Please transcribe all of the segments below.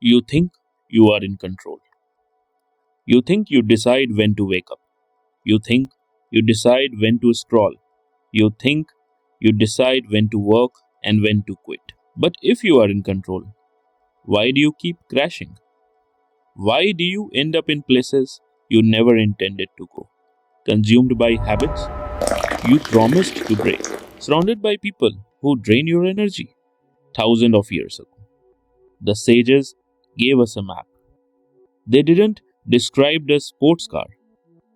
You think you are in control. You think you decide when to wake up. You think you decide when to scroll. You think you decide when to work and when to quit. But if you are in control, why do you keep crashing? Why do you end up in places you never intended to go? Consumed by habits you promised to break, surrounded by people who drain your energy. Thousands of years ago, the sages gave us a map. They didn't describe a sports car,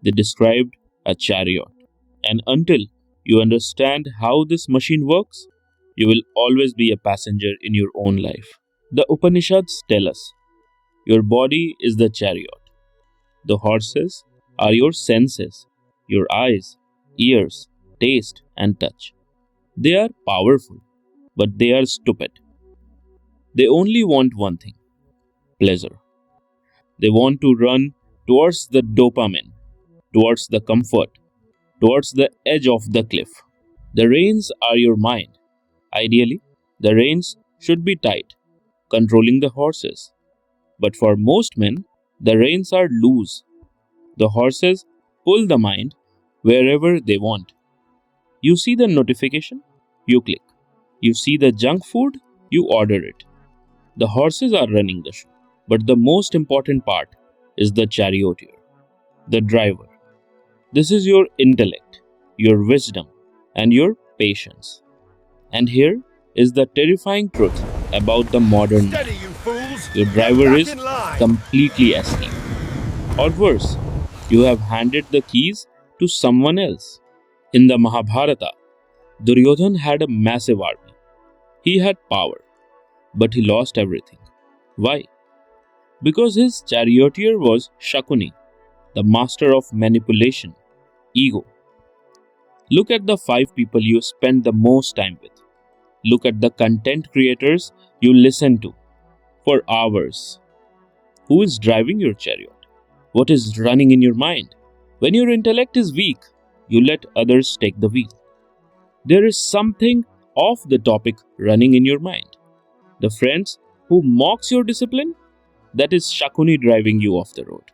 they described a chariot. And until you understand how this machine works, you will always be a passenger in your own life. The Upanishads tell us your body is the chariot, the horses are your senses, your eyes, ears, taste, and touch. They are powerful, but they are stupid. They only want one thing: pleasure. They want to run towards the dopamine, towards the comfort, towards the edge of the cliff. The reins are your mind. Ideally, the reins should be tight, controlling the horses. But for most men, the reins are loose. The horses pull the mind wherever they want. You see the notification? You click. You see the junk food? You order it. The horses are running the show. But the most important part is the charioteer, the driver. This is your intellect, your wisdom, and your patience. And here is the terrifying truth about the modern man. Your driver is completely asleep. Or worse, you have handed the keys to someone else. In the Mahabharata, Duryodhan had a massive army. He had power, but he lost everything. Why? Because his charioteer was Shakuni, the master of manipulation, ego. Look at the 5 people you spend the most time with. Look at the content creators you listen to for hours. Who is driving your chariot? What is running in your mind? When your intellect is weak, you let others take the wheel. There is something off the topic running in your mind. The friends who mocks your discipline, that is Shakuni driving you off the road.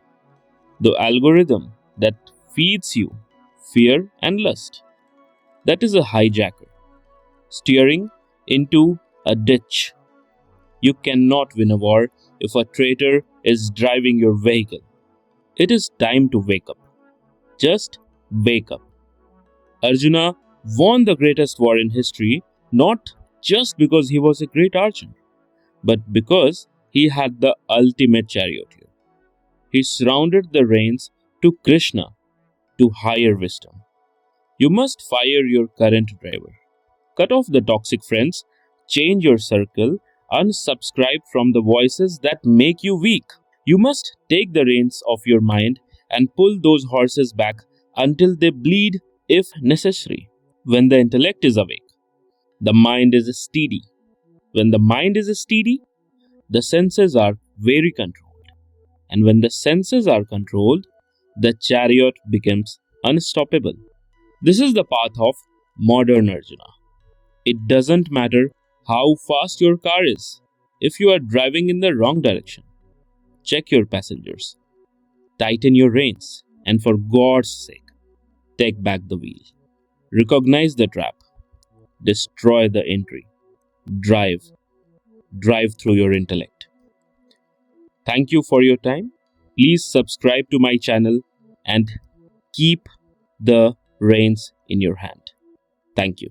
The algorithm that feeds you fear and lust, that is a hijacker, steering into a ditch. You cannot win a war if a traitor is driving your vehicle. It is time to wake up. Just wake up. Arjuna won the greatest war in history not just because he was a great archer, but because he had the ultimate charioteer. He surrounded the reins to Krishna, to higher wisdom. You must fire your current driver. Cut off the toxic friends, change your circle, unsubscribe from the voices that make you weak. You must take the reins of your mind and pull those horses back until they bleed if necessary. When the intellect is awake, the mind is steady. When the mind is steady, the senses are very controlled. And when the senses are controlled, the chariot becomes unstoppable. This is the path of modern Arjuna. It doesn't matter how fast your car is. If you are driving in the wrong direction, check your passengers, tighten your reins, and for God's sake, take back the wheel. Recognize the trap, destroy the entry, drive through your intellect. Thank you for your time. Please subscribe to my channel and keep the reins in your hand. Thank you.